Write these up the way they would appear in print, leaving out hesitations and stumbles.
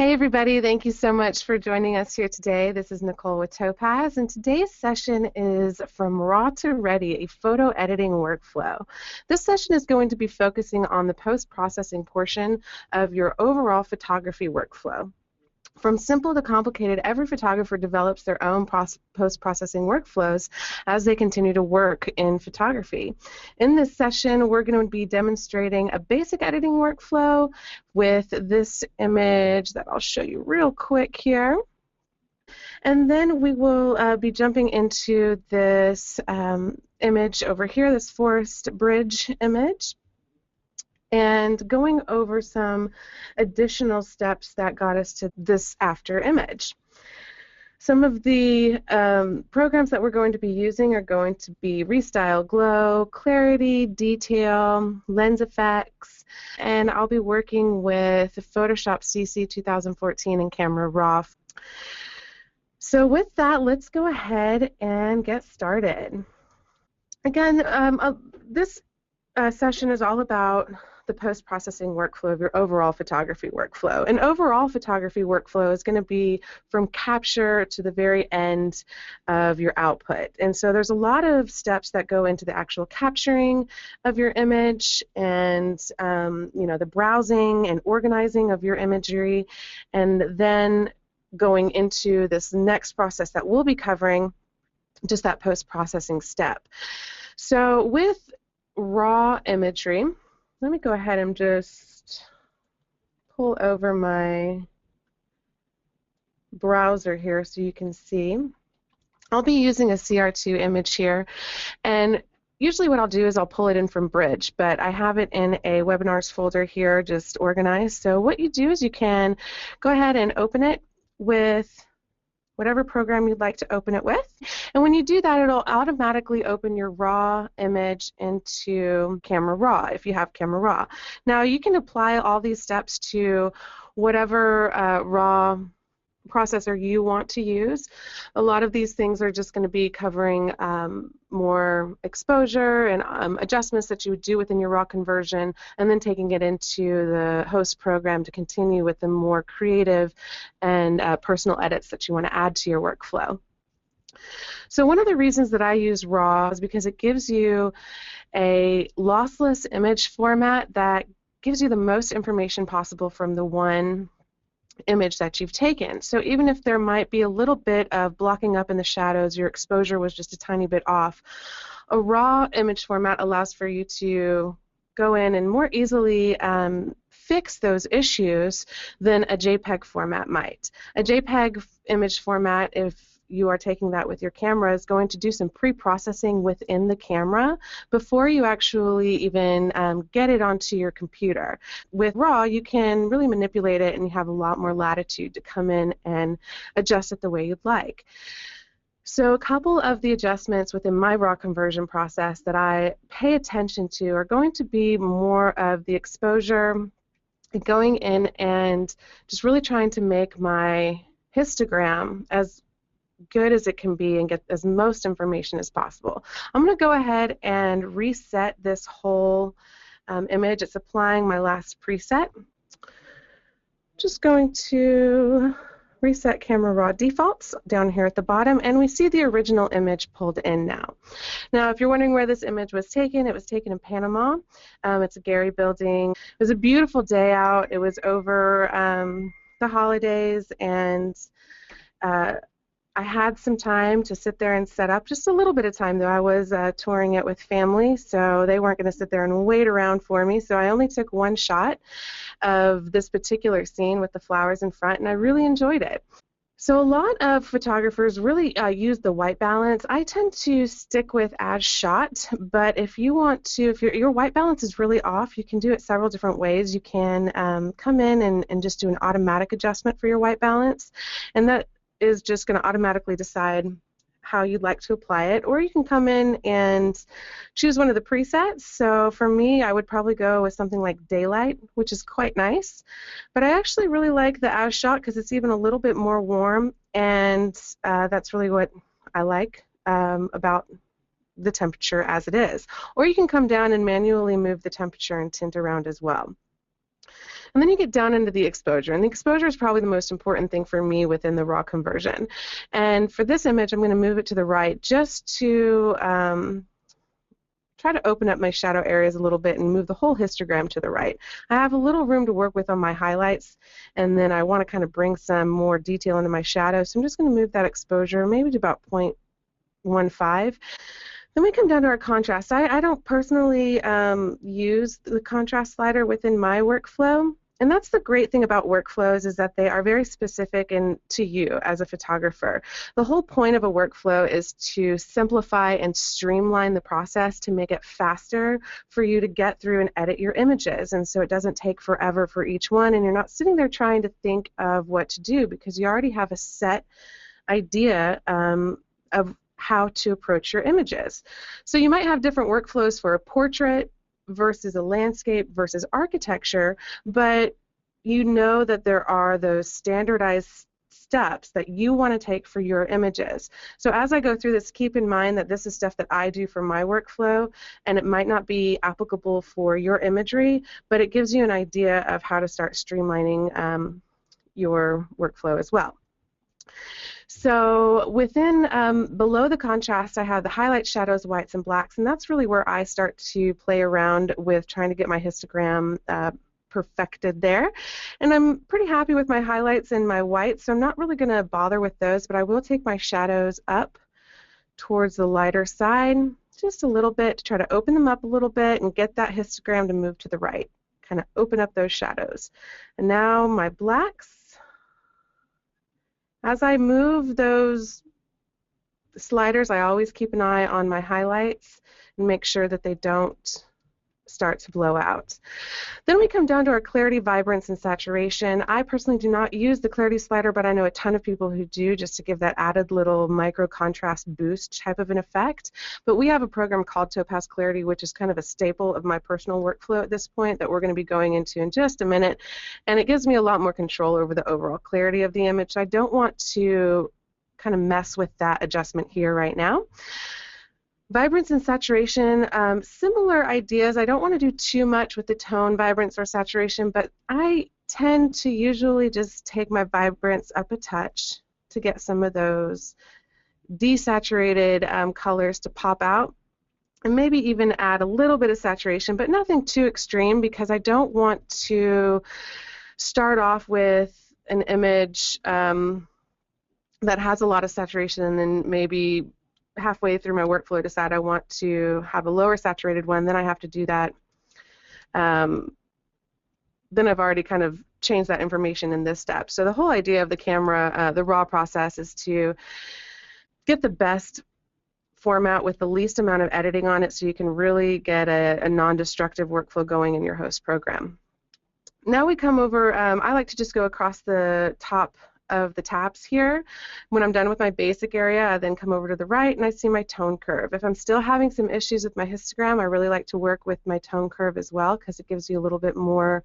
Hey everybody, thank you so much for joining us here today. This is Nichole with Topaz, and today's session is From Raw to Ready, a photo editing workflow. This session is going to be focusing on the post-processing portion of your overall photography workflow. From simple to complicated, every photographer develops their own post-processing workflows as they continue to work in photography. In this session, we're going to be demonstrating a basic editing workflow with this image that I'll show you real quick here. And then we will be jumping into this image over here, this forest bridge image, and going over some additional steps that got us to this after image. Some of the programs that we're going to be using are going to be ReStyle, Glow, Clarity, Detail, Lens Effects, and I'll be working with Photoshop CC 2014 and Camera Raw. So with that, let's go ahead and get started. Again, this session is all about the post-processing workflow of your overall photography workflow. An overall photography workflow is going to be from capture to the very end of your output. And so there's a lot of steps that go into the actual capturing of your image and the browsing and organizing of your imagery, and then going into this next process that we'll be covering, just that post-processing step. So with raw imagery, let me go ahead and just pull over my browser here so you can see. I'll be using a CR2 image here, and usually what I'll do is I'll pull it in from Bridge, but I have it in a webinars folder here just organized. So what you do is you can go ahead and open it with whatever program you'd like to open it with. And when you do that, it'll automatically open your raw image into Camera Raw if you have Camera Raw. Now you can apply all these steps to whatever raw processor you want to use. A lot of these things are just going to be covering more exposure and adjustments that you would do within your raw conversion, and then taking it into the host program to continue with the more creative and personal edits that you want to add to your workflow. So one of the reasons that I use RAW is because it gives you a lossless image format that gives you the most information possible from the one image that you've taken. So even if there might be a little bit of blocking up in the shadows, your exposure was just a tiny bit off, a raw image format allows for you to go in and more easily fix those issues than a JPEG format might. A JPEG image format, if you are taking that with your camera, is going to do some pre-processing within the camera before you actually even get it onto your computer. With RAW, you can really manipulate it, and you have a lot more latitude to come in and adjust it the way you'd like. So a couple of the adjustments within my RAW conversion process that I pay attention to are going to be more of the exposure, going in and just really trying to make my histogram as good as it can be and get as most information as possible. I'm going to go ahead and reset this whole image. It's applying my last preset. Just going to reset Camera Raw defaults down here at the bottom, and we see the original image pulled in now. Now, if you're wondering where this image was taken, it was taken in Panama. It's a Gary building. It was a beautiful day out. It was over the holidays, and I had some time to sit there and set up, just a little bit of time though. I was touring it with family, so they weren't going to sit there and wait around for me, so I only took one shot of this particular scene with the flowers in front, and I really enjoyed it. So a lot of photographers really use the white balance. I tend to stick with as shot, but if you want to, if your white balance is really off, you can do it several different ways. You can come in and just do an automatic adjustment for your white balance, and that is just going to automatically decide how you'd like to apply it, or you can come in and choose one of the presets. So for me, I would probably go with something like Daylight, which is quite nice, but I actually really like the as shot because it's even a little bit more warm, and that's really what I like about the temperature as it is. Or you can come down and manually move the temperature and tint around as well. And then you get down into the exposure, and the exposure is probably the most important thing for me within the raw conversion. And for this image, I'm going to move it to the right just to try to open up my shadow areas a little bit and move the whole histogram to the right. I have a little room to work with on my highlights, and then I want to kind of bring some more detail into my shadows, so I'm just going to move that exposure maybe to about 0.15. Then we come down to our contrast. I don't personally use the contrast slider within my workflow, and that's the great thing about workflows, is that they are very specific and to you as a photographer. The whole point of a workflow is to simplify and streamline the process to make it faster for you to get through and edit your images, and so it doesn't take forever for each one, and you're not sitting there trying to think of what to do because you already have a set idea of how to approach your images. So you might have different workflows for a portrait versus a landscape versus architecture, but you know that there are those standardized steps that you want to take for your images. So as I go through this, keep in mind that this is stuff that I do for my workflow, and it might not be applicable for your imagery, but it gives you an idea of how to start streamlining your workflow as well. So within, below the contrast, I have the highlights, shadows, whites, and blacks, and that's really where I start to play around with trying to get my histogram perfected there. And I'm pretty happy with my highlights and my whites, so I'm not really going to bother with those, but I will take my shadows up towards the lighter side just a little bit to try to open them up a little bit and get that histogram to move to the right, kind of open up those shadows. And now my blacks. As I move those sliders, I always keep an eye on my highlights and make sure that they don't start to blow out. Then we come down to our clarity, vibrance, and saturation. I personally do not use the clarity slider, but I know a ton of people who do, just to give that added little micro contrast boost type of an effect. But we have a program called Topaz Clarity, which is kind of a staple of my personal workflow at this point that we're going to be going into in just a minute, and it gives me a lot more control over the overall clarity of the image. I don't want to kind of mess with that adjustment here right now. Vibrance and saturation, similar ideas. I don't want to do too much with the tone, vibrance, or saturation, but I tend to usually just take my vibrance up a touch to get some of those desaturated colors to pop out, and maybe even add a little bit of saturation, but nothing too extreme, because I don't want to start off with an image that has a lot of saturation and then maybe halfway through my workflow decide I want to have a lower saturated one. Then I have to do that. Then I've already kind of changed that information in this step. So the whole idea of the camera, the raw process, is to get the best format with the least amount of editing on it, so you can really get a non-destructive workflow going in your host program. Now we come over, I like to just go across the top of the tabs here. When I'm done with my basic area, I then come over to the right and I see my tone curve. If I'm still having some issues with my histogram, I really like to work with my tone curve as well, because it gives you a little bit more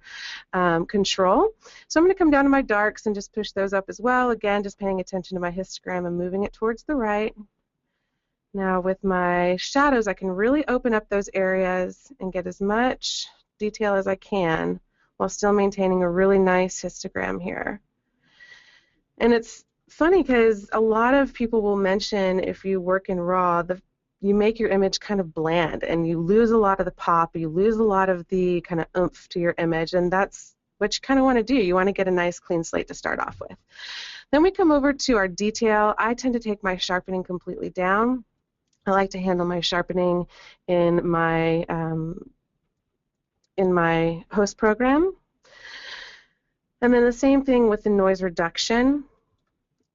control. So I'm going to come down to my darks and just push those up as well. Again, just paying attention to my histogram and moving it towards the right. Now with my shadows, I can really open up those areas and get as much detail as I can while still maintaining a really nice histogram here. And it's funny because a lot of people will mention, if you work in RAW, you make your image kind of bland and you lose a lot of the pop, you lose a lot of the kind of oomph to your image, and that's what you kind of want to do. You want to get a nice clean slate to start off with. Then we come over to our detail. I tend to take my sharpening completely down. I like to handle my sharpening in my host program. And then the same thing with the noise reduction.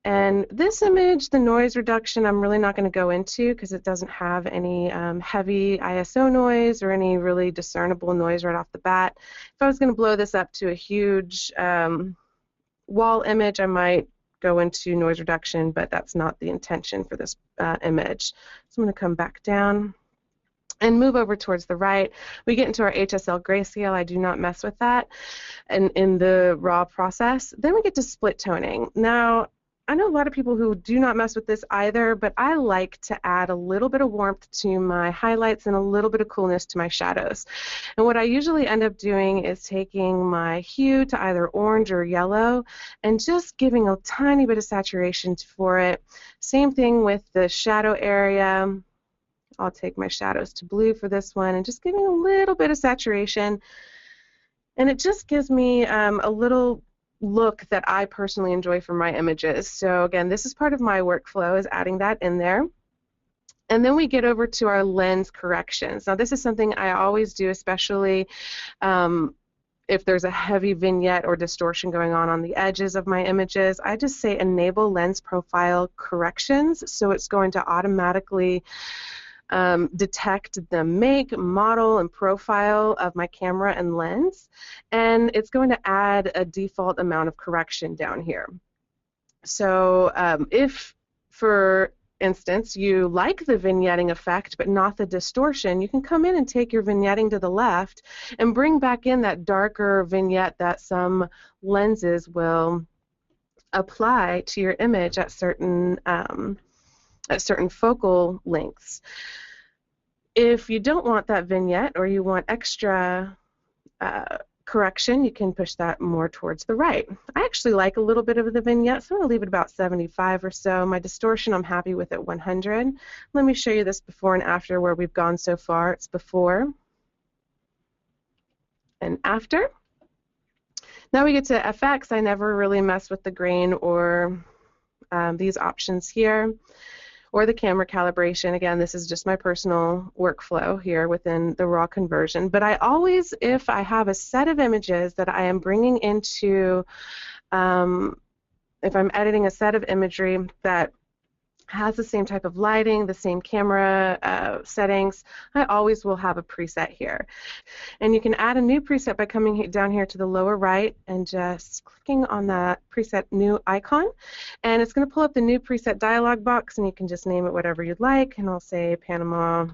And this image, the noise reduction, I'm really not going to go into because it doesn't have any heavy ISO noise or any really discernible noise right off the bat. If I was going to blow this up to a huge wall image, I might go into noise reduction, but that's not the intention for this image. So I'm going to come back down and move over towards the right. We get into our HSL grayscale. I do not mess with that in the raw process. Then we get to split toning. Now, I know a lot of people who do not mess with this either, but I like to add a little bit of warmth to my highlights and a little bit of coolness to my shadows. And what I usually end up doing is taking my hue to either orange or yellow and just giving a tiny bit of saturation for it. Same thing with the shadow area. I'll take my shadows to blue for this one and just giving a little bit of saturation. And it just gives me a little look that I personally enjoy for my images. So again, this is part of my workflow, is adding that in there. And then we get over to our lens corrections. Now this is something I always do, especially if there's a heavy vignette or distortion going on the edges of my images. I just say enable lens profile corrections, so it's going to automatically detect the make, model, and profile of my camera and lens, and it's going to add a default amount of correction down here. So if, for instance, you like the vignetting effect but not the distortion, you can come in and take your vignetting to the left and bring back in that darker vignette that some lenses will apply to your image at certain focal lengths. If you don't want that vignette or you want extra correction, you can push that more towards the right. I actually like a little bit of the vignette, so I'm going to leave it about 75 or so. My distortion, I'm happy with at 100. Let me show you this before and after where we've gone so far. It's before and after. Now we get to FX. I never really mess with the grain or these options here, or the camera calibration. Again, this is just my personal workflow here within the raw conversion. But I always, if I have a set of images that I am bringing into, if I'm editing a set of imagery that has the same type of lighting, the same camera settings, I always will have a preset here. And you can add a new preset by coming down here to the lower right and just clicking on that preset new icon, and it's going to pull up the new preset dialog box, and you can just name it whatever you'd like, and I'll say Panama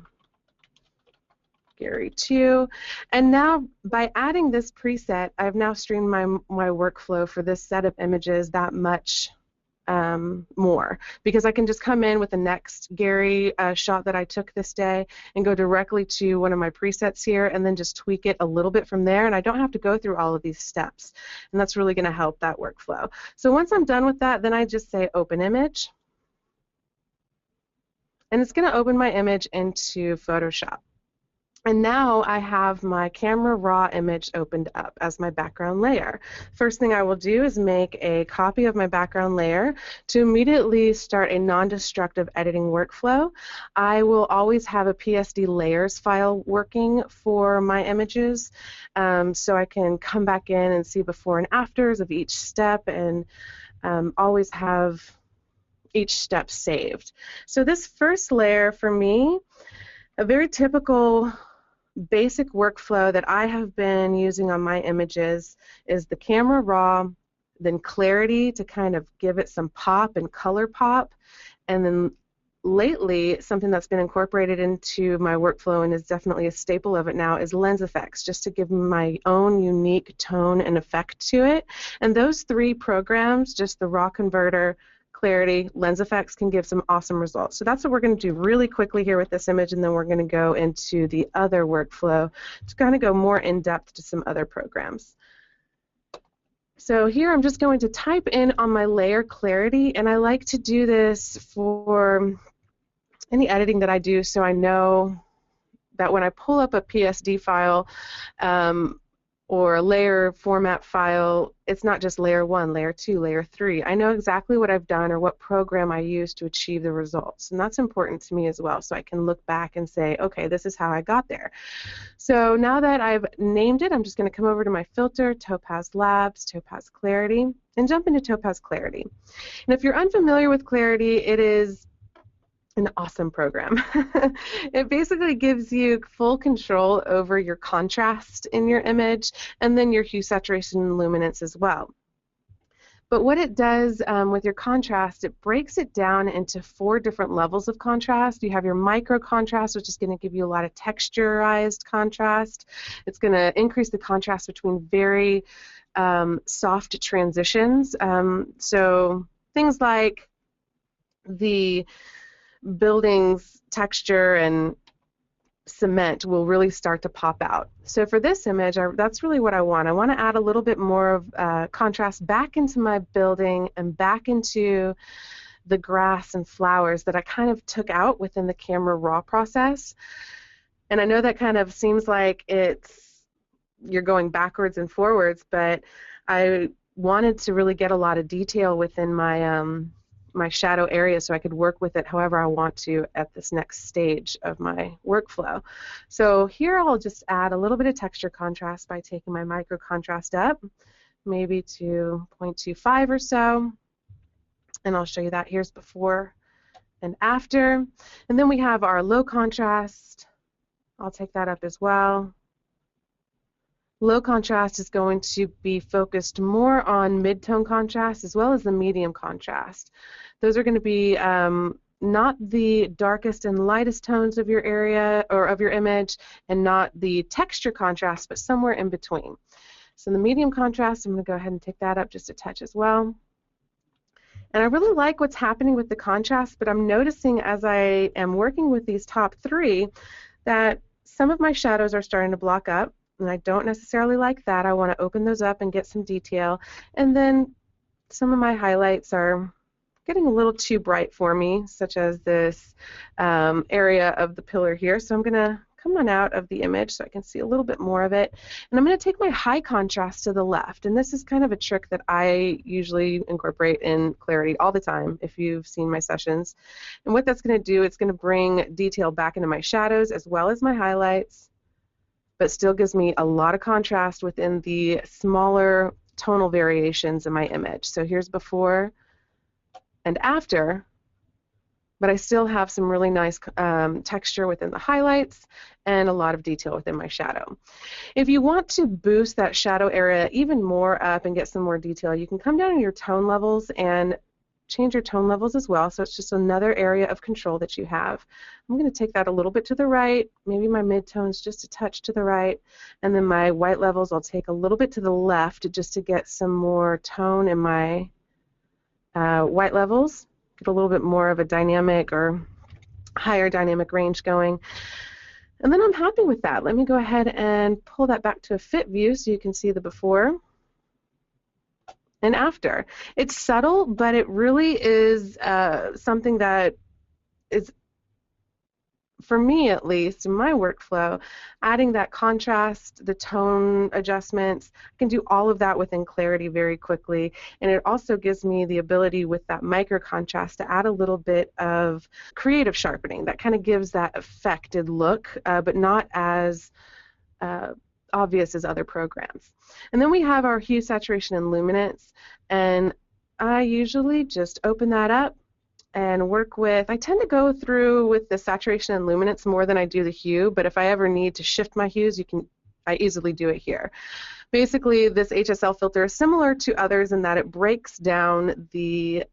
Gary 2. And now by adding this preset, I've now streamed my workflow for this set of images that much more, because I can just come in with the next Gary shot that I took this day and go directly to one of my presets here and then just tweak it a little bit from there, and I don't have to go through all of these steps, and that's really going to help that workflow. So once I'm done with that, then I just say open image, and it's going to open my image into Photoshop. And now I have my camera raw image opened up as my background layer. First thing I will do is make a copy of my background layer to immediately start a non-destructive editing workflow. I will always have a PSD layers file working for my images, so I can come back in and see before and afters of each step, and always have each step saved. So this first layer for me, a very typical basic workflow that I have been using on my images is the camera raw, then clarity to kind of give it some pop and color pop, and then lately something that's been incorporated into my workflow and is definitely a staple of it now is lens effects, just to give my own unique tone and effect to it. And those three programs, just the raw converter, clarity, lens effects, can give some awesome results. So that's what we're going to do really quickly here with this image, and then we're going to go into the other workflow to kind of go more in depth to some other programs. So here I'm just going to type in on my layer clarity, and I like to do this for any editing that I do, so I know that when I pull up a PSD file or a layer format file, it's not just layer 1, layer 2, layer 3. I know exactly what I've done or what program I used to achieve the results, and that's important to me as well, so I can look back and say, okay, this is how I got there. So now that I've named it, I'm just going to come over to my filter, Topaz Labs, Topaz Clarity, and jump into Topaz Clarity. And if you're unfamiliar with Clarity, it is an awesome program. It basically gives you full control over your contrast in your image, and then your hue, saturation, and luminance as well. But what it does with your contrast, it breaks it down into 4 different levels of contrast. You have your micro contrast, which is going to give you a lot of texturized contrast. It's going to increase the contrast between very soft transitions. So things like the building's texture and cement will really start to pop out. So for this image, that's really what I want. I want to add a little bit more of contrast back into my building and back into the grass and flowers that I kind of took out within the camera raw process. And I know that kind of seems like you're going backwards and forwards, but I wanted to really get a lot of detail within my my shadow area so I could work with it however I want to at this next stage of my workflow. So here I'll just add a little bit of texture contrast by taking my micro contrast up, maybe to 0.25 or so, and I'll show you that. Here's before and after. And then we have our low contrast. I'll take that up as well. Low contrast is going to be focused more on mid-tone contrast as well as the medium contrast. Those are going to be not the darkest and lightest tones of your area or of your image, and not the texture contrast, but somewhere in between. So the medium contrast, I'm going to go ahead and take that up just a touch as well. And I really like what's happening with the contrast, but I'm noticing as I am working with these top three that some of my shadows are starting to block up. And I don't necessarily like that. I want to open those up and get some detail. And then some of my highlights are getting a little too bright for me, such as this area of the pillar here. So I'm going to come on out of the image so I can see a little bit more of it. And I'm going to take my high contrast to the left. And this is kind of a trick that I usually incorporate in Clarity all the time, if you've seen my sessions. And what that's going to do, it's going to bring detail back into my shadows as well as my highlights, but still gives me a lot of contrast within the smaller tonal variations in my image. So here's before and after, but I still have some really nice texture within the highlights and a lot of detail within my shadow. If you want to boost that shadow area even more up and get some more detail, you can come down to your tone levels and change your tone levels as well, so it's just another area of control that you have. I'm going to take that a little bit to the right, maybe my mid-tones just a touch to the right, and then my white levels I'll take a little bit to the left just to get some more tone in my white levels, get a little bit more of a dynamic or higher dynamic range going. And then I'm happy with that. Let me go ahead and pull that back to a fit view so you can see the before and after. It's subtle, but it really is something that is, for me at least, in my workflow, adding that contrast, the tone adjustments. I can do all of that within Clarity very quickly, and it also gives me the ability with that micro contrast to add a little bit of creative sharpening that kind of gives that affected look, but not as obvious as other programs. And then we have our hue, saturation, and luminance, and I usually just open that up and work with, I tend to go through with the saturation and luminance more than I do the hue, but if I ever need to shift my hues, I easily do it here. Basically, this HSL filter is similar to others in that it breaks down the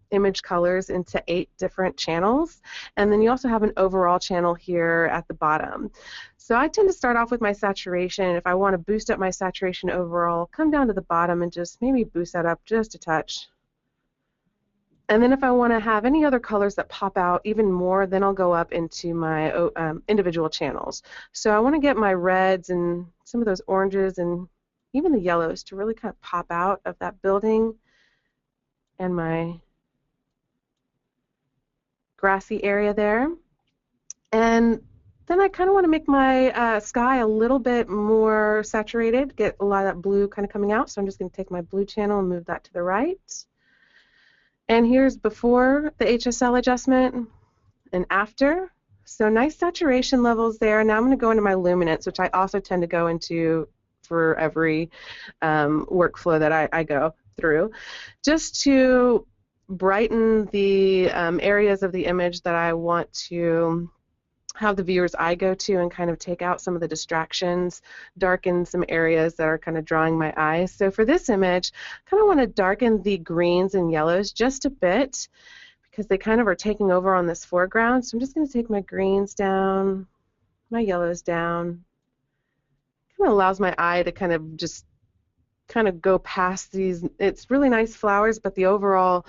image colors into 8 different channels, and then you also have an overall channel here at the bottom. So I tend to start off with my saturation. If I want to boost up my saturation overall, come down to the bottom and just maybe boost that up just a touch. And then if I want to have any other colors that pop out even more, then I'll go up into my individual channels. So I want to get my reds and some of those oranges and even the yellows to really kind of pop out of that building and my grassy area there. And then I kind of want to make my sky a little bit more saturated, get a lot of that blue kind of coming out. So I'm just going to take my blue channel and move that to the right. And here's before the HSL adjustment and after. So nice saturation levels there. Now I'm going to go into my luminance, which I also tend to go into for every workflow that I go through, just to brighten the areas of the image that I want to have the viewer's eye go to and kind of take out some of the distractions, darken some areas that are kind of drawing my eyes. So for this image, I kind of want to darken the greens and yellows just a bit because they kind of are taking over on this foreground. So I'm just going to take my greens down, my yellows down. Kind of allows my eye to kind of just kind of go past these. It's really nice flowers, but the overall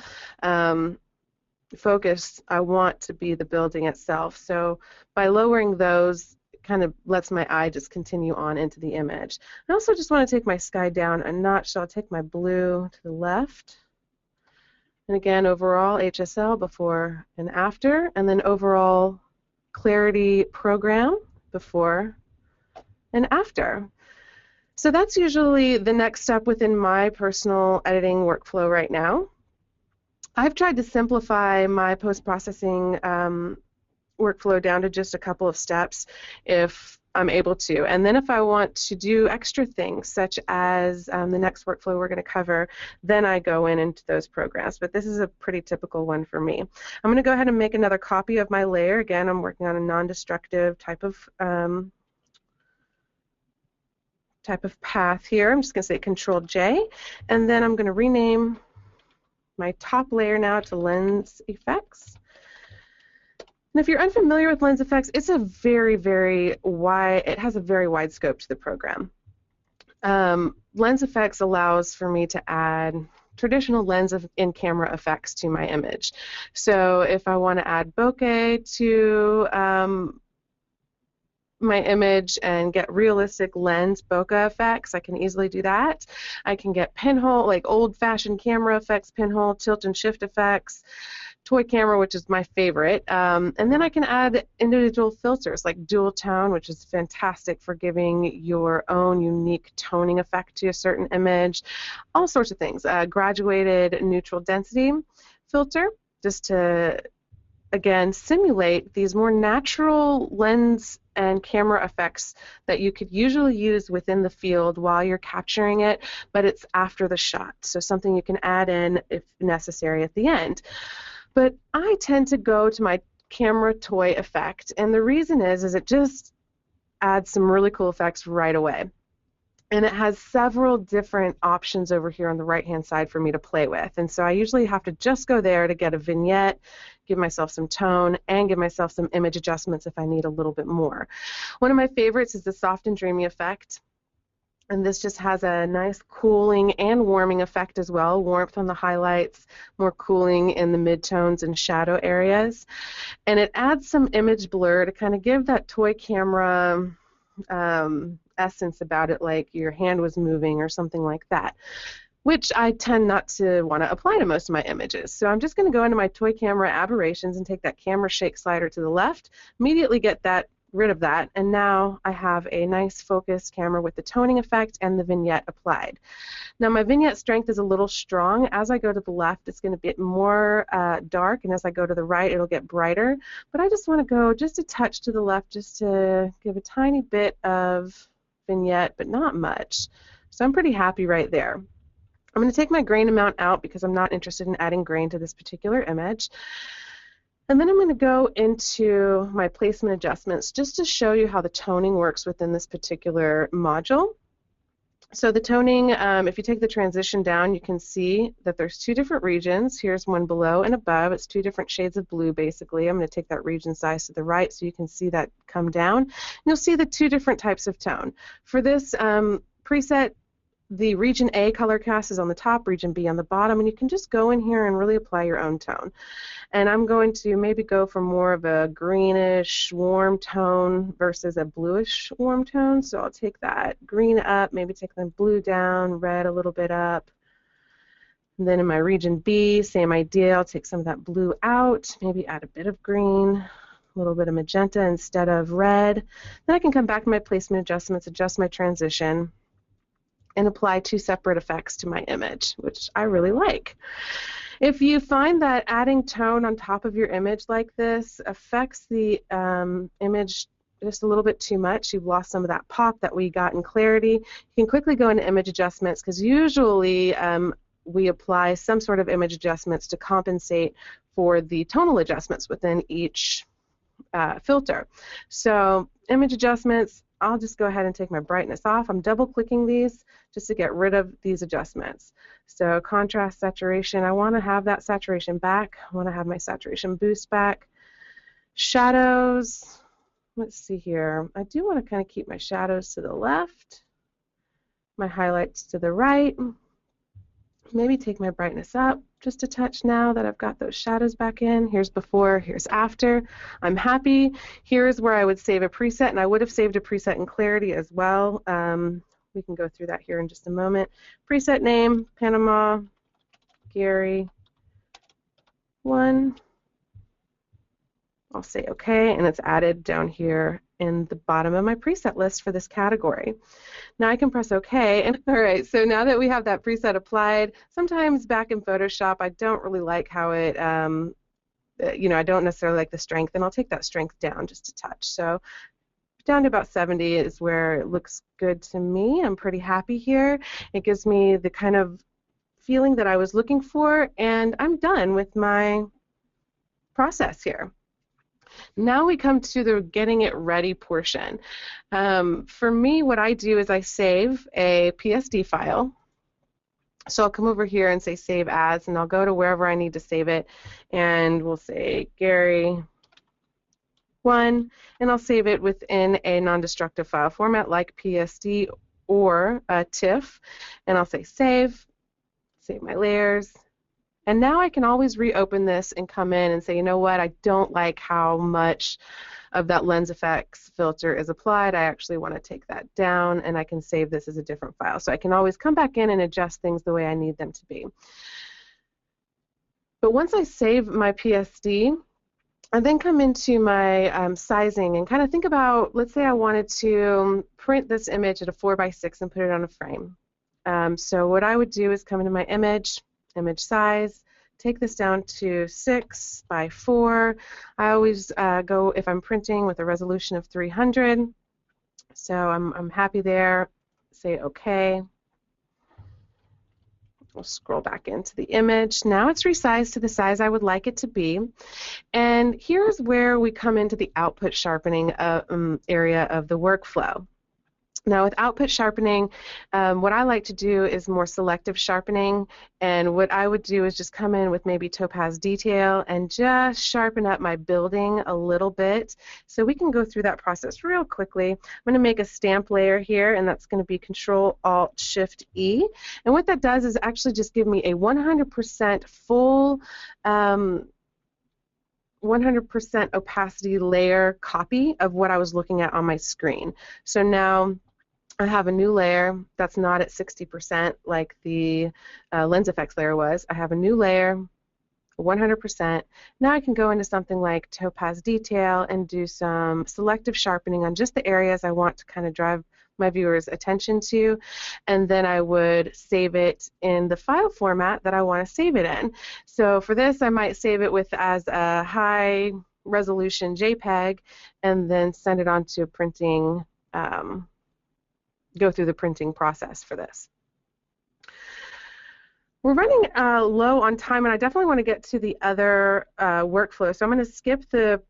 focus I want to be the building itself. So by lowering those, it kind of lets my eye just continue on into the image. I also just want to take my sky down a notch, so I'll take my blue to the left. And again, overall HSL before and after, and then overall clarity program before and after. So that's usually the next step within my personal editing workflow right now. I've tried to simplify my post-processing workflow down to just a couple of steps if I'm able to. And then if I want to do extra things, such as the next workflow we're going to cover, then I go into those programs. But this is a pretty typical one for me. I'm going to go ahead and make another copy of my layer. Again, I'm working on a non-destructive type of path here. I'm just going to say Control-J, and then I'm going to rename my top layer now to Lens Effects. And if you're unfamiliar with lens effects, it's a it has a very wide scope to the program. Lens effects allows for me to add traditional lens in-camera effects to my image. So if I want to add bokeh to my image and get realistic lens bokeh effects, I can easily do that. I can get pinhole, like old-fashioned camera effects, pinhole, tilt and shift effects, toy camera, which is my favorite, and then I can add individual filters like dual tone, which is fantastic for giving your own unique toning effect to a certain image, all sorts of things. Graduated neutral density filter, just to, again, simulate these more natural lens and camera effects that you could usually use within the field while you're capturing it, but it's after the shot, so something you can add in if necessary at the end. But I tend to go to my camera toy effect, and the reason is it just adds some really cool effects right away. And it has several different options over here on the right-hand side for me to play with. And so I usually have to just go there to get a vignette, give myself some tone, and give myself some image adjustments if I need a little bit more. One of my favorites is the soft and dreamy effect. And this just has a nice cooling and warming effect as well. Warmth on the highlights, more cooling in the midtones and shadow areas. And it adds some image blur to kind of give that toy camera essence about it, like your hand was moving or something like that, which I tend not to want to apply to most of my images. So I'm just going to go into my toy camera aberrations and take that camera shake slider to the left, immediately get rid of that, and now I have a nice focused camera with the toning effect and the vignette applied. Now my vignette strength is a little strong. As I go to the left, it's going to be more dark, and as I go to the right, it'll get brighter. But I just want to go just a touch to the left just to give a tiny bit of vignette, but not much. So I'm pretty happy right there. I'm going to take my grain amount out because I'm not interested in adding grain to this particular image. And then I'm going to go into my placement adjustments just to show you how the toning works within this particular module. So the toning, if you take the transition down, you can see that there's two different regions. Here's one below and above. It's two different shades of blue, basically. I'm going to take that region size to the right so you can see that come down. And you'll see the two different types of tone. For this preset, the region A color cast is on the top, region B on the bottom, and you can just go in here and really apply your own tone. And I'm going to maybe go for more of a greenish warm tone versus a bluish warm tone. So I'll take that green up, maybe take the blue down, red a little bit up. And then in my region B, same idea. I'll take some of that blue out, maybe add a bit of green, a little bit of magenta instead of red. Then I can come back to my placement adjustments, adjust my transition, and apply two separate effects to my image, which I really like. If you find that adding tone on top of your image like this affects the image just a little bit too much, you've lost some of that pop that we got in clarity, you can quickly go into image adjustments, because usually we apply some sort of image adjustments to compensate for the tonal adjustments within each filter. So image adjustments, I'll just go ahead and take my brightness off. I'm double clicking these just to get rid of these adjustments. So contrast, saturation, I want to have that saturation back. I want to have my saturation boost back. Shadows, let's see here. I do want to kind of keep my shadows to the left. my highlights to the right. Maybe take my brightness up just a touch now that I've got those shadows back in. Here's before, here's after. I'm happy. Here's where I would save a preset, and I would have saved a preset in clarity as well. We can go through that here in just a moment. Preset name, Panama, Gary 1. I'll say OK, and it's added down here in the bottom of my preset list for this category. Now I can press OK, and all right, so now that we have that preset applied, sometimes back in Photoshop I don't really like how it, I don't necessarily like the strength, and I'll take that strength down just a touch. So down to about 70 is where it looks good to me. I'm pretty happy here. It gives me the kind of feeling that I was looking for, and I'm done with my process here. Now we come to the getting it ready portion. For me, what I do is I save a PSD file. So I'll come over here and say save as, and I'll go to wherever I need to save it, and we'll say Gary 1, and I'll save it within a non-destructive file format like PSD or TIFF, and I'll say save my layers. And now I can always reopen this and come in and say, you know what, I don't like how much of that lens effects filter is applied. I actually want to take that down, and I can save this as a different file. So I can always come back in and adjust things the way I need them to be. But once I save my PSD, I then come into my sizing and kind of think about, let's say I wanted to print this image at a 4:6 and put it on a frame. So what I would do is come into my image size, take this down to 6:4. I always go, if I'm printing, with a resolution of 300. So I'm happy there. Say OK. We'll scroll back into the image. Now it's resized to the size I would like it to be. And here's where we come into the output sharpening area of the workflow. Now with output sharpening, what I like to do is more selective sharpening, and what I would do is just come in with maybe Topaz detail and just sharpen up my building a little bit. So we can go through that process real quickly. I'm going to make a stamp layer here, and that's going to be Control-Alt-Shift-E, and what that does is actually just give me a 100% full 100% opacity layer copy of what I was looking at on my screen. So now I have a new layer that's not at 60% like the lens effects layer was. I have a new layer, 100%. Now I can go into something like Topaz detail and do some selective sharpening on just the areas I want to kind of drive my viewers' attention to, and then I would save it in the file format that I want to save it in. So for this, I might save it with as a high resolution JPEG, and then send it on to a printing, go through the printing process for this. We're running low on time, and I definitely want to get to the other workflow, so I'm going to skip the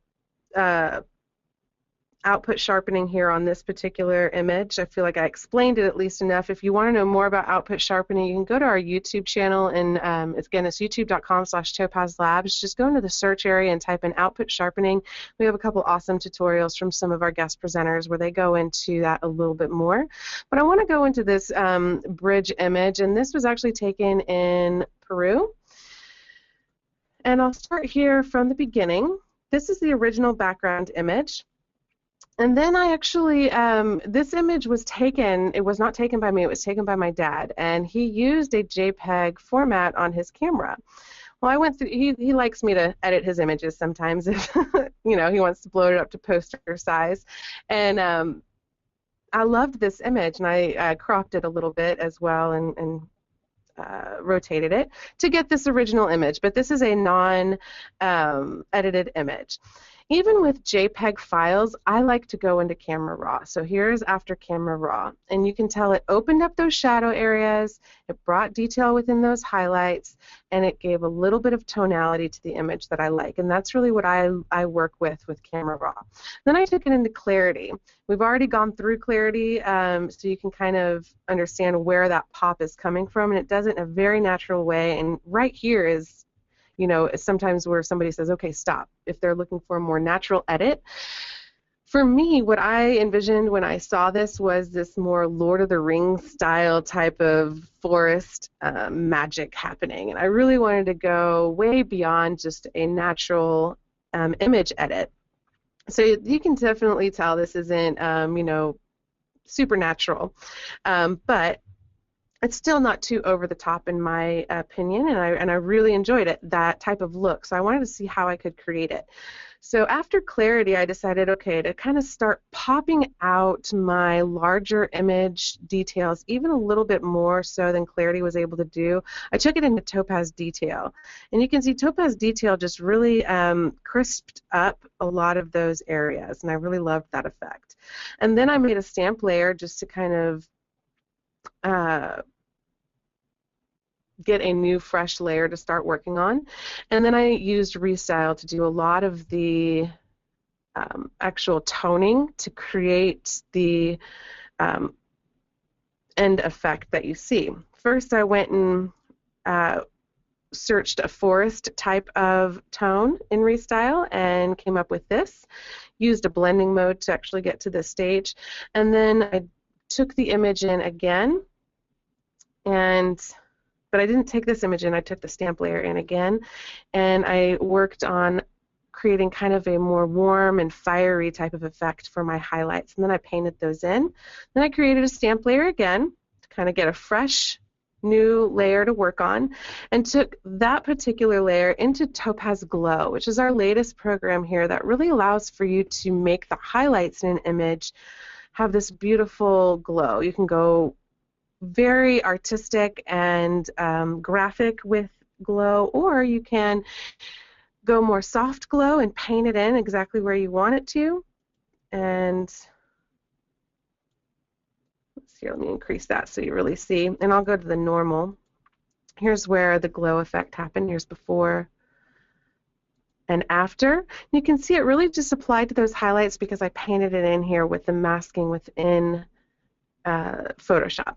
output sharpening here on this particular image. I feel like I explained it at least enough. If you want to know more about output sharpening, you can go to our YouTube channel, and it's youtube.com/topazlabs. Just go into the search area and type in output sharpening. We have a couple awesome tutorials from some of our guest presenters where they go into that a little bit more. But I want to go into this bridge image, and this was actually taken in Peru. And I'll start here from the beginning. This is the original background image. And then I actually, this image was taken, it was not taken by me, it was taken by my dad, and he used a JPEG format on his camera. Well, I went through, he likes me to edit his images sometimes if, you know, he wants to blow it up to poster size. And I loved this image, and I cropped it a little bit as well, and rotated it to get this original image, but this is a non-edited image. Even with JPEG files, I like to go into Camera Raw. So here's after Camera Raw, and you can tell it opened up those shadow areas, it brought detail within those highlights, and it gave a little bit of tonality to the image that I like, and that's really what I work with Camera Raw. Then I took it into Clarity. We've already gone through Clarity, so you can kind of understand where that pop is coming from, and it does it in a very natural way, and right here is, you know, sometimes where somebody says, okay, stop, if they're looking for a more natural edit. For me, what I envisioned when I saw this was this more Lord of the Rings style type of forest magic happening, and I really wanted to go way beyond just a natural image edit. So you can definitely tell this isn't, supernatural, but it's still not too over the top in my opinion, and I really enjoyed it, that type of look. So I wanted to see how I could create it. So after clarity, I decided, okay, to kind of start popping out my larger image details even a little bit more so than clarity was able to do, I took it into Topaz detail. And you can see Topaz detail just really crisped up a lot of those areas, and I really loved that effect. And then I made a stamp layer just to kind of get a new fresh layer to start working on. And then I used ReStyle to do a lot of the actual toning to create the end effect that you see. First I went and searched a forest type of tone in ReStyle and came up with this. Used a blending mode to actually get to this stage. And then I took the image in again, but I didn't take this image in, I took the stamp layer in again, and I worked on creating kind of a more warm and fiery type of effect for my highlights, and then I painted those in. Then I created a stamp layer again to kind of get a fresh new layer to work on, and took that particular layer into Topaz Glow, which is our latest program here that really allows for you to make the highlights in an image have this beautiful glow. You can go very artistic and graphic with glow, or you can go more soft glow and paint it in exactly where you want it to. And let's see, let me increase that so you really see. And I'll go to the normal. Here's where the glow effect happened. Here's before and after. You can see it really just applied to those highlights because I painted it in here with the masking within Photoshop.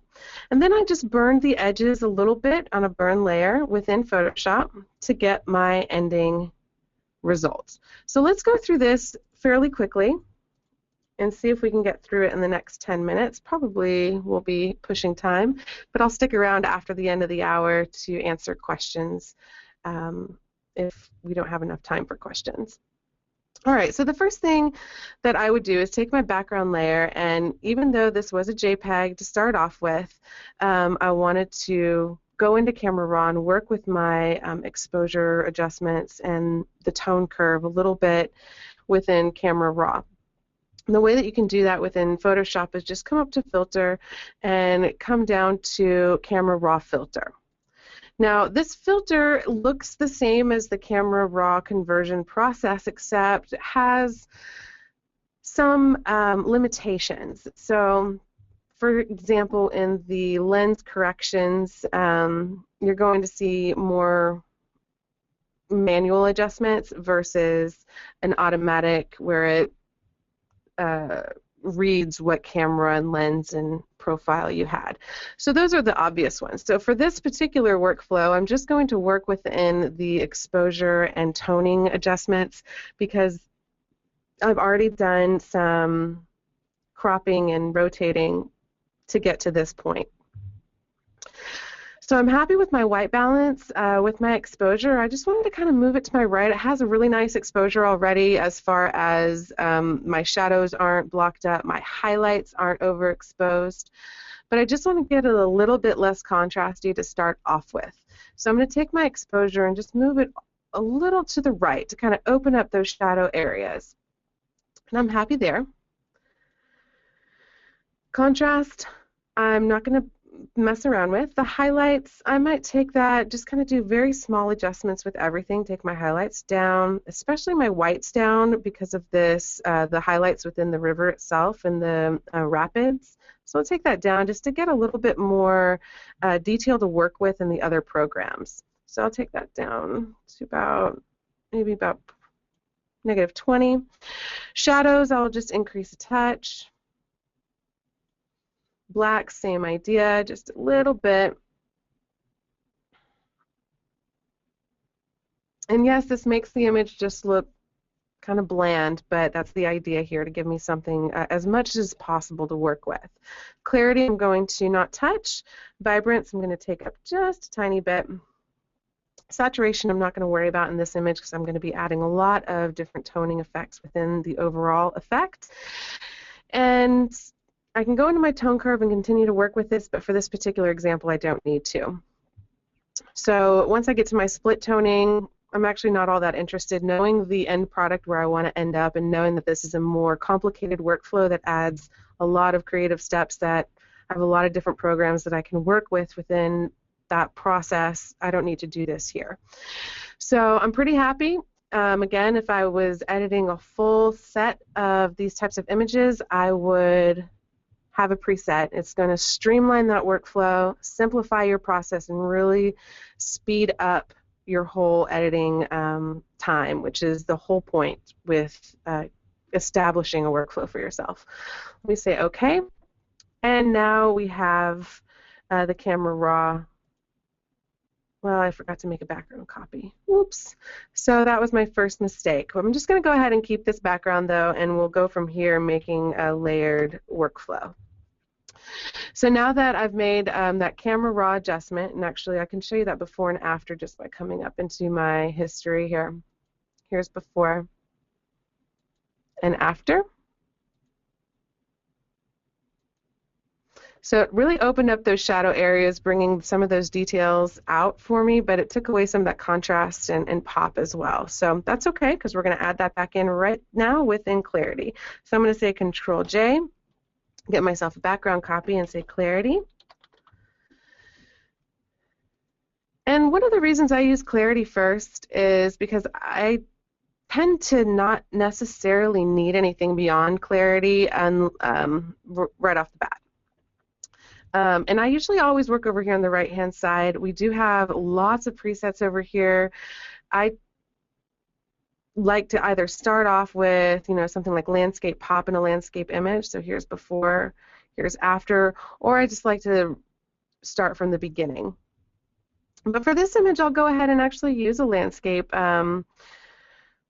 And then I just burned the edges a little bit on a burn layer within Photoshop to get my ending results. So let's go through this fairly quickly and see if we can get through it in the next 10 minutes. Probably we'll be pushing time, but I'll stick around after the end of the hour to answer questions if we don't have enough time for questions. Alright, so the first thing that I would do is take my background layer, and even though this was a JPEG to start off with, I wanted to go into Camera Raw and work with my exposure adjustments and the tone curve a little bit within Camera Raw. And the way that you can do that within Photoshop is just come up to Filter and come down to Camera Raw Filter. Now, this filter looks the same as the Camera Raw conversion process, except it has some limitations. So, for example, in the lens corrections, you're going to see more manual adjustments versus an automatic where it reads what camera and lens and profile you had. So those are the obvious ones. So for this particular workflow, I'm just going to work within the exposure and toning adjustments because I've already done some cropping and rotating to get to this point. So I'm happy with my white balance. With my exposure, I just wanted to kind of move it to my right. It has a really nice exposure already as far as my shadows aren't blocked up, my highlights aren't overexposed, but I just want to get it a little bit less contrasty to start off with. So I'm going to take my exposure and just move it a little to the right to kind of open up those shadow areas. And I'm happy there. Contrast, I'm not going to mess around with. The highlights, I might take that, just kind of do very small adjustments with everything, take my highlights down, especially my whites down because of this, the highlights within the river itself and the rapids. So I'll take that down just to get a little bit more detail to work with in the other programs. So I'll take that down to about, maybe about -20. Shadows, I'll just increase a touch. Black, same idea, just a little bit. And yes, this makes the image just look kind of bland, but that's the idea here, to give me something as much as possible to work with. Clarity, I'm going to not touch. Vibrance, I'm going to take up just a tiny bit. Saturation, I'm not going to worry about in this image because I'm going to be adding a lot of different toning effects within the overall effect. And I can go into my tone curve and continue to work with this, but for this particular example, I don't need to. So once I get to my split toning, I'm actually not all that interested. Knowing the end product where I want to end up and knowing that this is a more complicated workflow that adds a lot of creative steps, that I have a lot of different programs that I can work with within that process, I don't need to do this here. So I'm pretty happy. Again, if I was editing a full set of these types of images, I would have a preset. It's going to streamline that workflow, simplify your process, and really speed up your whole editing time, which is the whole point with establishing a workflow for yourself. Let me say OK. And now we have the camera raw. Well, I forgot to make a background copy. Oops. So that was my first mistake. I'm just going to go ahead and keep this background, though, and we'll go from here making a layered workflow. So now that I've made that camera raw adjustment, and actually I can show you that before and after just by coming up into my history here. Here's before and after. So it really opened up those shadow areas, bringing some of those details out for me, but it took away some of that contrast and pop as well. So that's okay, because we're going to add that back in right now within clarity. So I'm going to say Control-J, get myself a background copy, and say clarity. And one of the reasons I use clarity first is because I tend to not necessarily need anything beyond clarity and, right off the bat. And I usually always work over here on the right-hand side. We do have lots of presets over here. I like to either start off with, something like landscape pop in a landscape image. So here's before, here's after, or I just like to start from the beginning. But for this image, I'll go ahead and actually use a landscape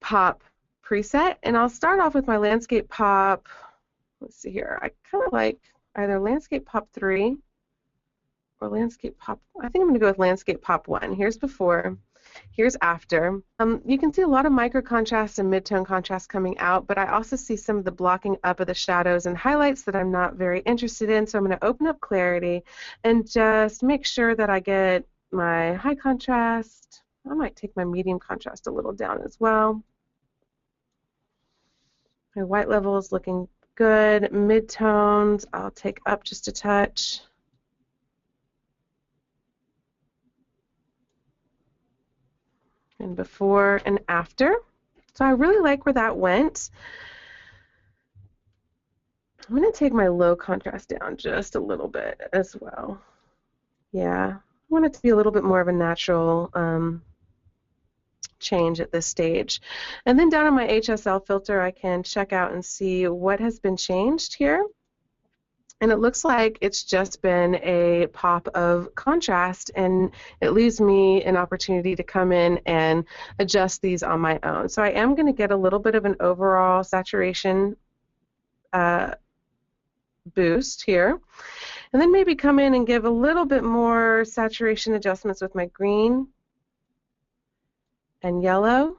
pop preset, and I'll start off with my landscape pop. Let's see here. I kind of like either Landscape Pop 3 or Landscape Pop, I think I'm going to go with Landscape Pop 1. Here's before, here's after. You can see a lot of micro contrast and mid-tone contrast coming out, but I also see some of the blocking up of the shadows and highlights that I'm not very interested in, so I'm going to open up clarity and just make sure that I get my high contrast. I might take my medium contrast a little down as well. My white level is looking good. Mid-tones, I'll take up just a touch. And before and after. So I really like where that went. I'm going to take my low contrast down just a little bit as well. Yeah, I want it to be a little bit more of a natural change at this stage. And then down on my HSL filter, I can check out and see what has been changed here. And it looks like it's just been a pop of contrast, and it leaves me an opportunity to come in and adjust these on my own. So I am going to get a little bit of an overall saturation boost here. And then maybe come in and give a little bit more saturation adjustments with my green and yellow.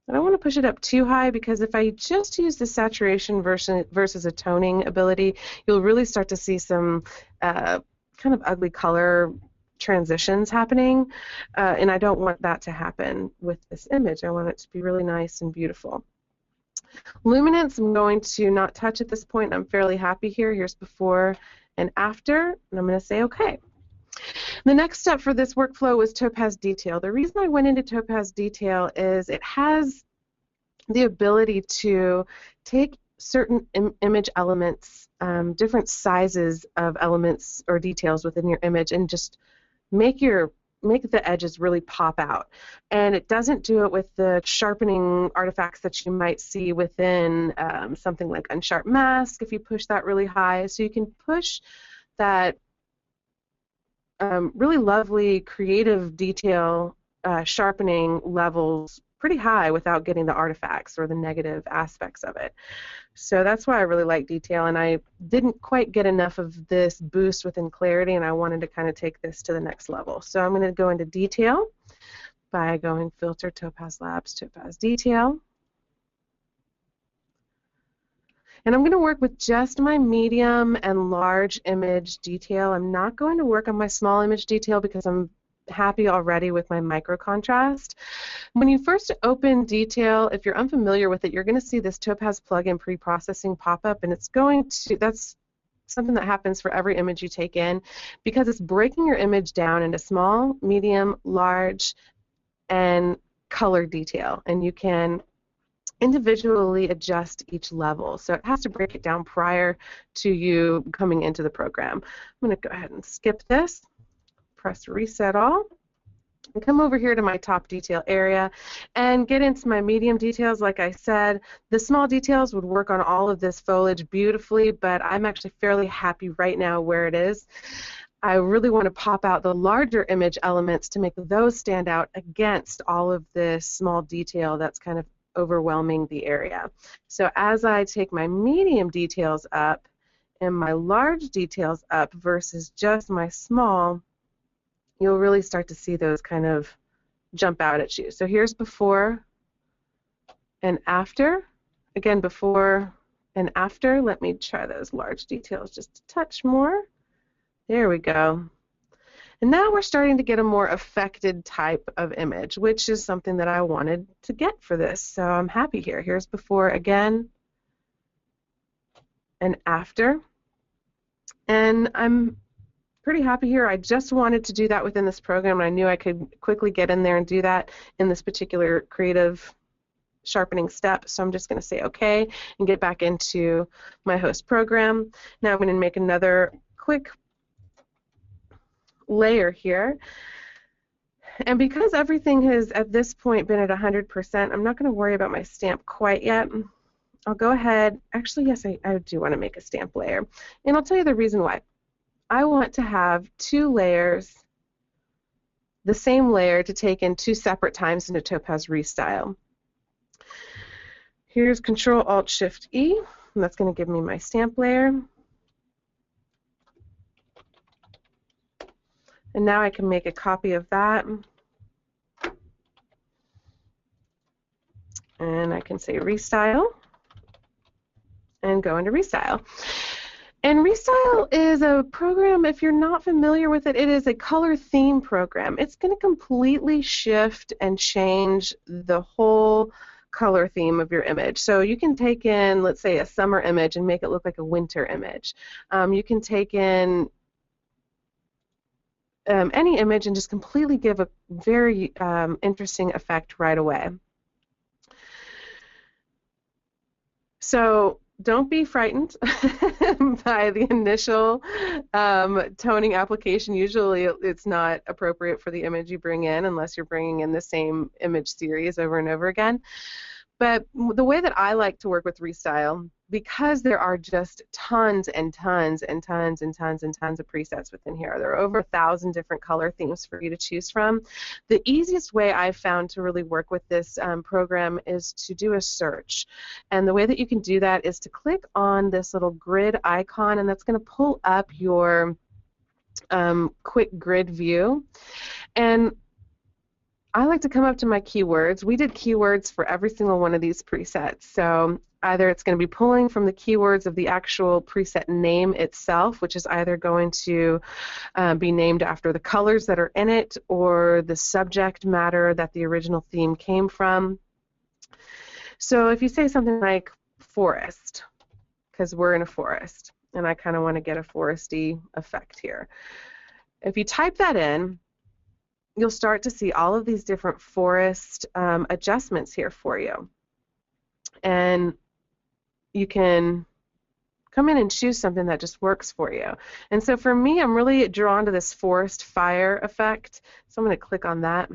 I don't want to push it up too high, because if I just use the saturation versus a toning ability, you'll really start to see some kind of ugly color transitions happening, and I don't want that to happen with this image. I want it to be really nice and beautiful. Luminance, I'm going to not touch at this point. I'm fairly happy here. Here's before and after, and I'm going to say OK. The next step for this workflow was Topaz Detail. The reason I went into Topaz Detail is it has the ability to take certain image elements, different sizes of elements or details within your image, and just make the edges really pop out. And it doesn't do it with the sharpening artifacts that you might see within something like Unsharp Mask if you push that really high. So you can push that really lovely creative detail sharpening levels pretty high without getting the artifacts or the negative aspects of it. So that's why I really like detail, and I didn't quite get enough of this boost within clarity, and I wanted to kind of take this to the next level. So I'm going to go into detail by going filter, Topaz Labs, Topaz Detail. And I'm going to work with just my medium and large image detail. I'm not going to work on my small image detail because I'm happy already with my micro contrast. When you first open detail, if you're unfamiliar with it, you're going to see this Topaz plugin pre-processing pop up, and it's going to, that's something that happens for every image you take in, because it's breaking your image down into small, medium, large, and color detail, and you can individually adjust each level. So it has to break it down prior to you coming into the program. I'm going to go ahead and skip this, press reset all, and come over here to my top detail area and get into my medium details. Like I said, the small details would work on all of this foliage beautifully, but I'm actually fairly happy right now where it is. I really want to pop out the larger image elements to make those stand out against all of this small detail that's kind of overwhelming the area. So as I take my medium details up and my large details up versus just my small, you'll really start to see those kind of jump out at you. So here's before and after. Again, before and after. Let me try those large details just a touch more. There we go. And now we're starting to get a more affected type of image, which is something that I wanted to get for this. So I'm happy here. Here's before again and after. And I'm pretty happy here. I just wanted to do that within this program, and I knew I could quickly get in there and do that in this particular creative sharpening step. So I'm just going to say OK and get back into my host program. Now I'm going to make another quick layer here, and because everything has at this point been at 100%, I'm not going to worry about my stamp quite yet. I'll go ahead, actually yes, I do want to make a stamp layer, and I'll tell you the reason why. I want to have two layers, the same layer, to take in two separate times into Topaz ReStyle. Here's Control-Alt-Shift-E, and that's going to give me my stamp layer. And now I can make a copy of that, and I can say ReStyle and go into ReStyle. And ReStyle is a program, if you're not familiar with it, it is a color theme program. It's going to completely shift and change the whole color theme of your image. So you can take in, let's say, a summer image and make it look like a winter image. You can take in any image and just completely give a very interesting effect right away. So don't be frightened by the initial toning application. Usually it's not appropriate for the image you bring in unless you're bringing in the same image series over and over again. But the way that I like to work with ReStyle, because there are just tons and tons and tons and tons and tons of presets within here, there are over 1,000 different color themes for you to choose from. The easiest way I've found to really work with this program is to do a search. And the way that you can do that is to click on this little grid icon, and that's going to pull up your quick grid view. And I like to come up to my keywords. We did keywords for every single one of these presets. So either it's going to be pulling from the keywords of the actual preset name itself, which is either going to be named after the colors that are in it or the subject matter that the original theme came from. So if you say something like forest, because we're in a forest, and I kind of want to get a foresty effect here. If you type that in, you'll start to see all of these different forest adjustments here for you. And you can come in and choose something that just works for you. And so for me, I'm really drawn to this forest fire effect. So I'm going to click on that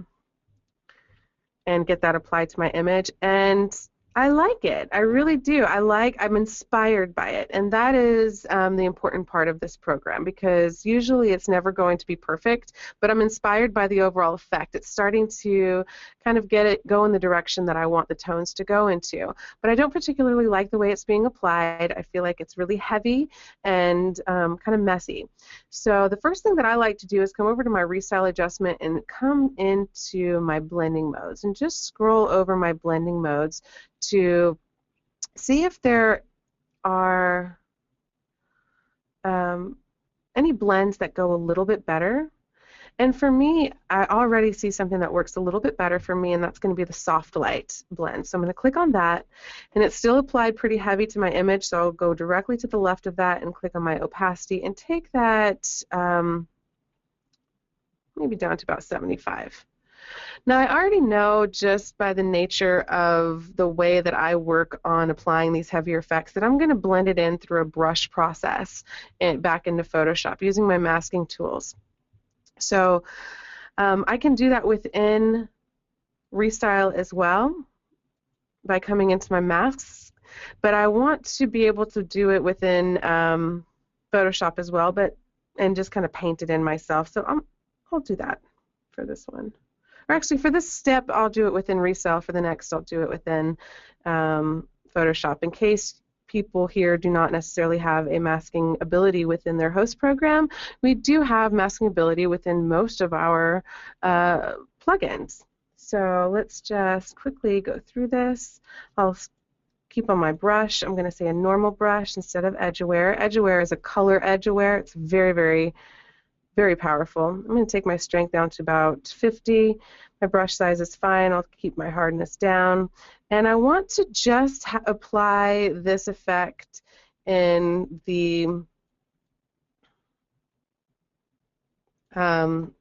and get that applied to my image. And I like it. I really do. I'm inspired by it. And that is the important part of this program, because usually it's never going to be perfect, but I'm inspired by the overall effect. It's starting to kind of get it go in the direction that I want the tones to go into. But I don't particularly like the way it's being applied. I feel like it's really heavy and kind of messy. So the first thing that I like to do is come over to my ReStyle adjustment and come into my blending modes and just scroll over my blending modes to see if there are any blends that go a little bit better. And for me, I already see something that works a little bit better for me, and that's going to be the soft light blend. So I'm going to click on that, and it's still applied pretty heavy to my image, so I'll go directly to the left of that and click on my opacity and take that maybe down to about 75. Now, I already know just by the nature of the way that I work on applying these heavier effects that I'm going to blend it in through a brush process and back into Photoshop using my masking tools. So I can do that within ReStyle as well by coming into my masks, but I want to be able to do it within Photoshop as well, and just kind of paint it in myself. So I'll do that for this one. Or actually, for this step, I'll do it within ReStyle. For the next, I'll do it within Photoshop. In case people here do not necessarily have a masking ability within their host program, we do have masking ability within most of our plugins. So let's just quickly go through this. I'll keep on my brush. I'm going to say a normal brush instead of edge aware. Edge aware is a color edge aware. It's very, very very powerful. I'm going to take my strength down to about 50. My brush size is fine. I'll keep my hardness down. And I want to just apply this effect in the in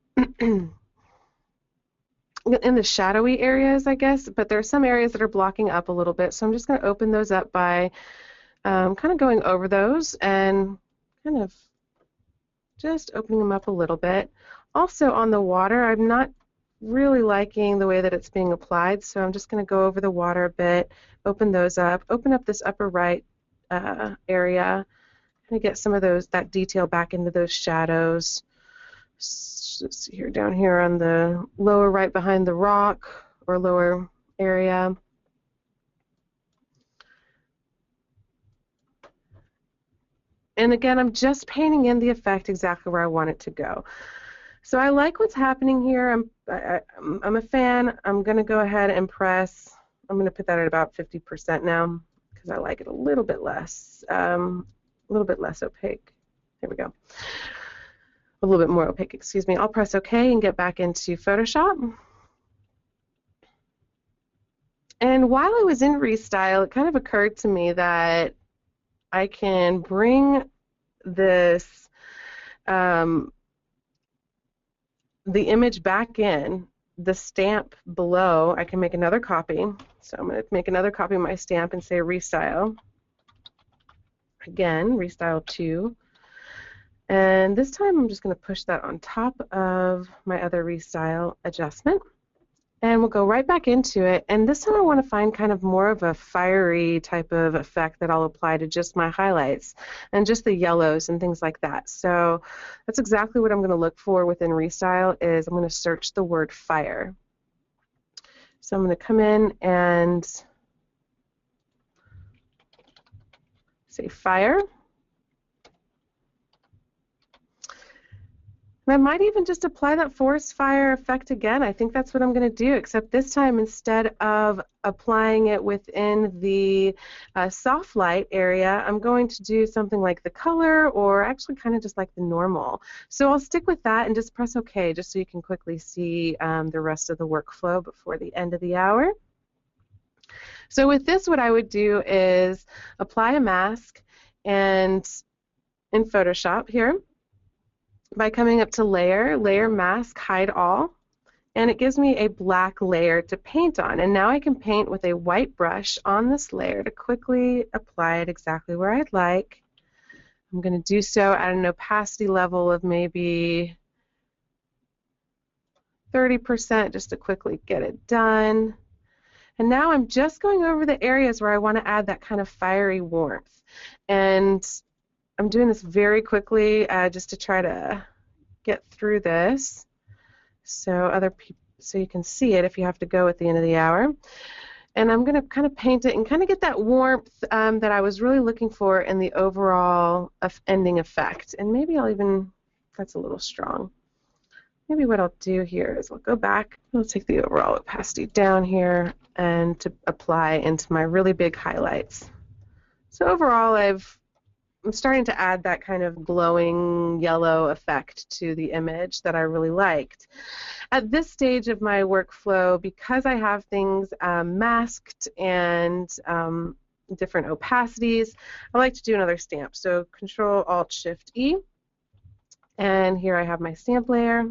the shadowy areas, I guess, but there are some areas that are blocking up a little bit, so I'm just going to open those up by kind of going over those and kind of just opening them up a little bit. Also on the water, I'm not really liking the way that it's being applied, so I'm just going to go over the water a bit, open those up, open up this upper right area, and get some of that detail back into those shadows. Let's see here, down here on the lower right behind the rock or lower area. And again, I'm just painting in the effect exactly where I want it to go. So I like what's happening here. I'm a fan. I'm going to go ahead and press. I'm going to put that at about 50% now because I like it a little bit less opaque. There we go. A little bit more opaque, excuse me. I'll press OK and get back into Photoshop. And while I was in ReStyle, it kind of occurred to me that I can bring this, the image back in, the stamp below. I can make another copy. So I'm going to make another copy of my stamp and say ReStyle. Again, ReStyle 2. And this time I'm just going to push that on top of my other ReStyle adjustment. And we'll go right back into it. And this time I want to find kind of more of a fiery type of effect that I'll apply to just my highlights and just the yellows and things like that. So that's exactly what I'm going to look for within ReStyle is I'm going to search the word fire. So I'm going to come in and say fire. And I might even just apply that forest fire effect again. I think that's what I'm going to do, except this time instead of applying it within the soft light area, I'm going to do something like the color or actually kind of just like the normal. So I'll stick with that and just press OK just so you can quickly see the rest of the workflow before the end of the hour. So with this, what I would do is apply a mask and in Photoshop here, by coming up to layer, layer mask, hide all, and it gives me a black layer to paint on. And now I can paint with a white brush on this layer to quickly apply it exactly where I'd like. I'm going to do so at an opacity level of maybe 30% just to quickly get it done. And now I'm just going over the areas where I want to add that kind of fiery warmth. And I'm doing this very quickly just to try to get through this so you can see it if you have to go at the end of the hour. And I'm going to kind of paint it and kind of get that warmth that I was really looking for in the overall ending effect. And maybe I'll even, that's a little strong. Maybe what I'll do here is I'll go back, I'll take the overall opacity down here and to apply into my really big highlights. So overall I'm starting to add that kind of glowing yellow effect to the image that I really liked. At this stage of my workflow, because I have things masked and different opacities, I like to do another stamp. So Control-Alt-Shift-E, and here I have my stamp layer.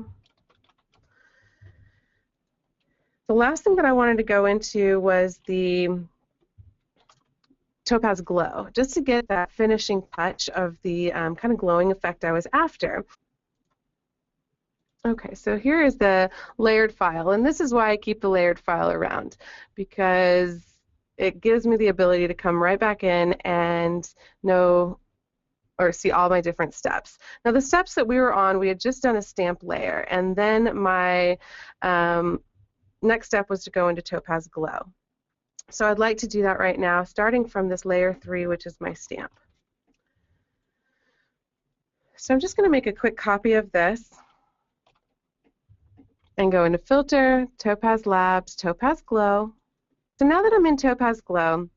The last thing that I wanted to go into was the Topaz Glow, just to get that finishing touch of the kind of glowing effect I was after. Okay, so here is the layered file, and this is why I keep the layered file around, because it gives me the ability to come right back in and know or see all my different steps. Now the steps that we were on, we had just done a stamp layer, and then my next step was to go into Topaz Glow. So I'd like to do that right now, starting from this layer 3, which is my stamp. So I'm just going to make a quick copy of this and go into Filter, Topaz Labs, Topaz Glow. So now that I'm in Topaz Glow,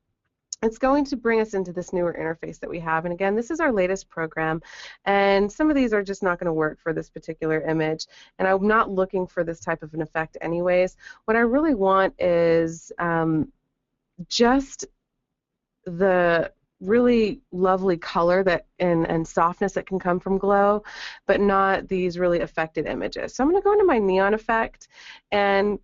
it's going to bring us into this newer interface that we have. And again, this is our latest program, and some of these are just not going to work for this particular image, and I'm not looking for this type of an effect anyways. What I really want is just the really lovely color that and softness that can come from glow, but not these really affected images. So I'm going to go into my neon effect, and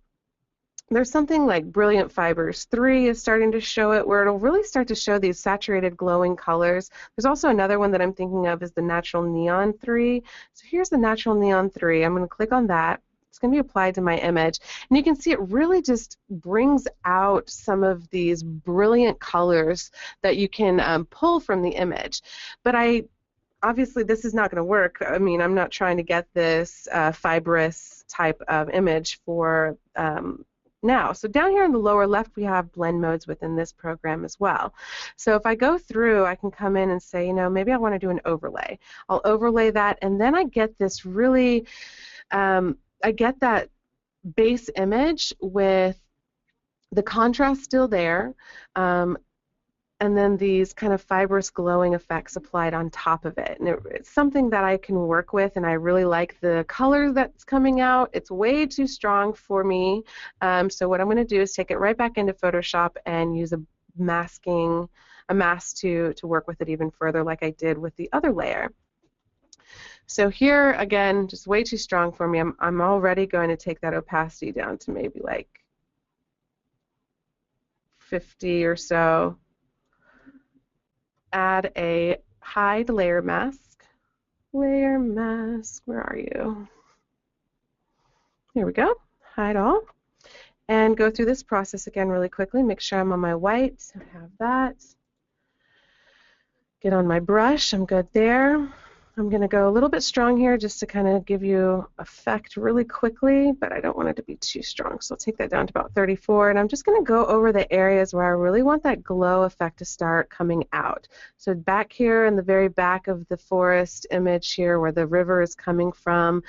there's something like Brilliant Fibers 3 is starting to show it, where it'll really start to show these saturated glowing colors. There's also another one that I'm thinking of is the Natural Neon 3. So here's the Natural Neon 3. I'm going to click on that. It's going to be applied to my image, and you can see it really just brings out some of these brilliant colors that you can pull from the image. But obviously this is not going to work. I mean, I'm not trying to get this fibrous type of image for now. So down here in the lower left we have blend modes within this program as well. So if I go through, I can come in and say, you know, maybe I want to do an overlay. I'll overlay that, and then I get this really I get that base image with the contrast still there, and then these kind of fibrous glowing effects applied on top of it. And it's something that I can work with, and I really like the color that's coming out. It's way too strong for me, so what I'm going to do is take it right back into Photoshop and use a mask to work with it even further, like I did with the other layer. So here, again, just way too strong for me. I'm already going to take that opacity down to maybe like 50 or so. Add a hide layer mask. Layer mask, where are you? Here we go. Hide all. And go through this process again really quickly. Make sure I'm on my white. I have that. Get on my brush. I'm good there. I'm going to go a little bit strong here just to kind of give you effect really quickly, but I don't want it to be too strong, so I'll take that down to about 34, and I'm just going to go over the areas where I really want that glow effect to start coming out. So back here in the very back of the forest image here where the river is coming from,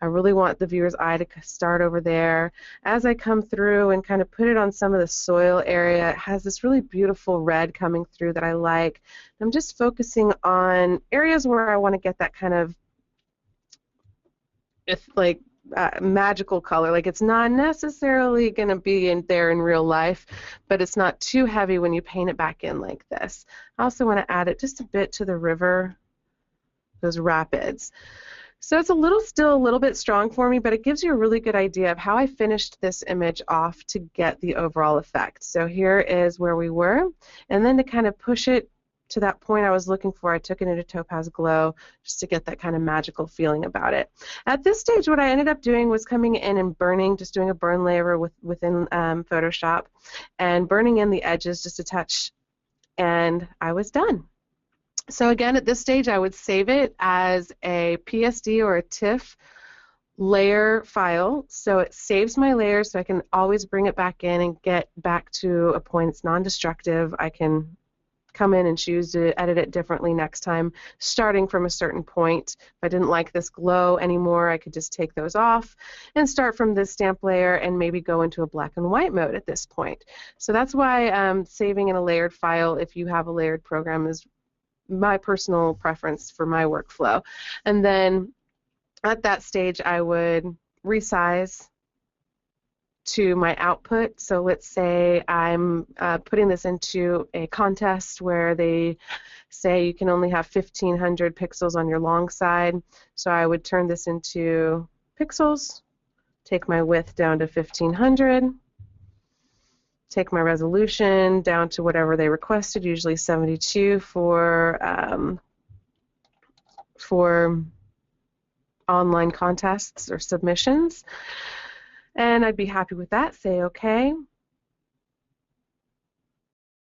I really want the viewer's eye to start over there. As I come through and kind of put it on some of the soil area, it has this really beautiful red coming through that I like. I'm just focusing on areas where I want to get that kind of magical color. Like, it's not necessarily going to be in there in real life, but it's not too heavy when you paint it back in like this. I also want to add it just a bit to the river, those rapids. So it's still a little bit strong for me, but it gives you a really good idea of how I finished this image off to get the overall effect. So here is where we were, and then to kind of push it to that point I was looking for, I took it into Topaz Glow just to get that kind of magical feeling about it. At this stage, what I ended up doing was coming in and burning, just doing a burn layer within Photoshop, and burning in the edges just a touch, and I was done. So again, at this stage, I would save it as a PSD or a TIFF layer file, so it saves my layers so I can always bring it back in and get back to a point it's non-destructive. I can come in and choose to edit it differently next time, starting from a certain point. If I didn't like this glow anymore, I could just take those off and start from this stamp layer and maybe go into a black and white mode at this point. So that's why saving in a layered file, if you have a layered program, is my personal preference for my workflow. And then at that stage, I would resize to my output. So let's say I'm putting this into a contest where they say you can only have 1,500 pixels on your long side. So I would turn this into pixels, take my width down to 1,500, take my resolution down to whatever they requested, usually 72 for online contests or submissions, and I'd be happy with that. Say OK,